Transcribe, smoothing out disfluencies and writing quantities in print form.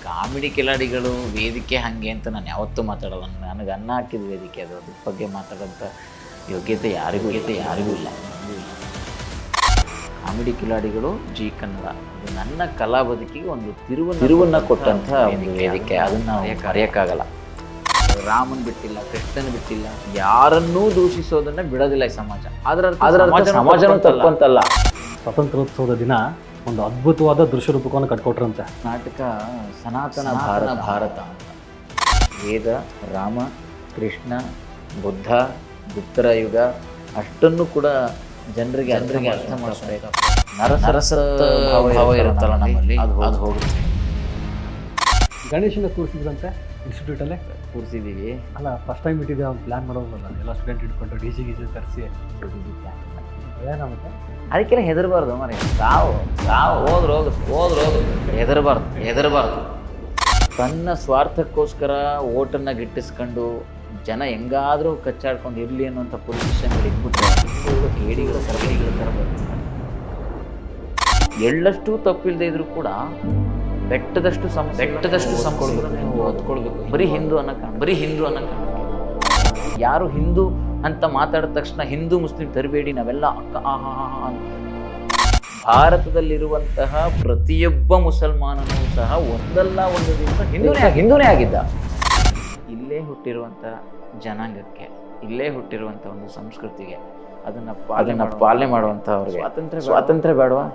Comedy ಕಿಲಾಡಿಗಳು ವೇದಿಕೆ ಹಾಗೆ ಅಂತ ನಾನು ಯಾವತ್ತೂ ಮಾತಾಡೋಲ್ಲ. ನನಗೆ ಅನ್ನ ಹಾಕಿದ ವೇದಿಕೆ ಅದು. ಅದ್ರ ಬಗ್ಗೆ ಮಾತಾಡೋಂಥ ಯೋಗ್ಯತೆ ಯಾರಿಗೂ ಇಲ್ಲ. ಕಾಮಿಡಿ ಕಿಲಾಡಿಗಳು ಜಿ ಕನ್ನಡ ಇದು ನನ್ನ ಕಲಾ ಬದುಕಿಗೆ ಒಂದು ತಿರುವನ್ನು ಕೊಟ್ಟಂಥ ಒಂದು ವೇದಿಕೆ. ಅದನ್ನು ಮರೆಯೋಕ್ಕಾಗಲ್ಲ. ರಾಮನ್ ಬಿಟ್ಟಿಲ್ಲ, ಕೃಷ್ಣನ್ ಬಿಟ್ಟಿಲ್ಲ, ಯಾರನ್ನೂ ದೂಷಿಸೋದನ್ನ ಬಿಡೋದಿಲ್ಲ ಈ ಸಮಾಜ. ಅದರ ಸಮಾಜನೂ ತಪ್ಪಂತಲ್ಲ. ಸ್ವಾತಂತ್ರ್ಯೋತ್ಸವದ ದಿನ ಒಂದು ಅದ್ಭುತವಾದ ದೃಶ್ಯ ರೂಪಕವನ್ನು ಕಟ್ಕೊಟ್ರಂತೆ. ನಾಟಕ ಸನಾತನ ಭಾರತ ಅಂತ. ವೇದ, ರಾಮ, ಕೃಷ್ಣ, ಬುದ್ಧ, ಗುಪ್ತರ ಯುಗ ಅಷ್ಟನ್ನು ಕೂಡ ಜನರಿಗೆ ಅರ್ಥ ಮಾಡಿಸ್ಬೇಕು. ನರಸತ್ತ ಭಾವ ಇರುತ್ತಲ್ಲ ನಮ್ಮಲ್ಲಿ, ಅದು ಹೋಗುತ್ತೆ. ಗಣೇಶನ ಕೂರಿಸಿದ್ರಂತೆ ಇನ್ಸ್ಟಿಟ್ಯೂಟಲ್ಲೇ ಕೂರಿಸಿದ್ದೀವಿ. ಅಲ್ಲ, ಫಸ್ಟ್ ಟೈಮ್ ಇಟ್ಟಿದ್ದೆ ಅವ್ನು ಪ್ಲ್ಯಾನ್ ಮಾಡೋದಲ್ಲ, ಎಲ್ಲ ಸ್ಟೂಡೆಂಟ್ ಇಟ್ಕೊಂಡು ಡಿ ಜಿ ತರಿಸಿ ಏನಾಗುತ್ತೆ. ಅದಕ್ಕೆಲ್ಲ ಹೆದರಬಾರ್ದು ಮರಿ. ತಾವು ಹೋದ್ರು ಹೆದರಬಾರ್ದು. ತನ್ನ ಸ್ವಾರ್ಥಕ್ಕೋಸ್ಕರ ಓಟನ್ನು ಗಿಟ್ಟಿಸ್ಕೊಂಡು ಜನ ಹೆಂಗಾದರೂ ಕಚ್ಚಾಡ್ಕೊಂಡು ಇರಲಿ ಅನ್ನೋಂಥ ಪೊಲಿಟಿಷನ್ಗಳು ಇಟ್ಬಿಟ್ರೆ ಕೇಡಿಗಳ ಥರ ಬರ್ತಾರೆ. ಎಳ್ಳಷ್ಟು ತಪ್ಪಿಲ್ಲದೆ ಇದ್ರೂ ಕೂಡ ಬೆಟ್ಟದಷ್ಟು ಸಂಪರ್ಕ ನೀವು ಹೊತ್ಕೊಳ್ಬೇಕು. ಬರೀ ಹಿಂದೂ ಅನ್ನೋ ಯಾರು ಹಿಂದೂ ಅಂತ ಮಾತಾಡಿದ ತಕ್ಷಣ ಹಿಂದೂ ಮುಸ್ಲಿಂ ತರಬೇಡಿ, ನಾವೆಲ್ಲ ಅಕ್ಕ ಭಾರತದಲ್ಲಿರುವಂತಹ ಪ್ರತಿಯೊಬ್ಬ ಮುಸಲ್ಮಾನನೂ ಸಹ ಒಂದಲ್ಲ ಒಂದು ದಿವಸ ಹಿಂದೂನೇ ಆಗಿದ್ದ. ಇಲ್ಲೇ ಹುಟ್ಟಿರುವಂಥ ಜನಾಂಗಕ್ಕೆ, ಇಲ್ಲೇ ಹುಟ್ಟಿರುವಂಥ ಒಂದು ಸಂಸ್ಕೃತಿಗೆ ಅದನ್ನು ಪಾಲನೆ ಮಾಡುವಂಥ ಅವ್ರಿಗೆ ಸ್ವಾತಂತ್ರ್ಯ ಬೇಡವಾ?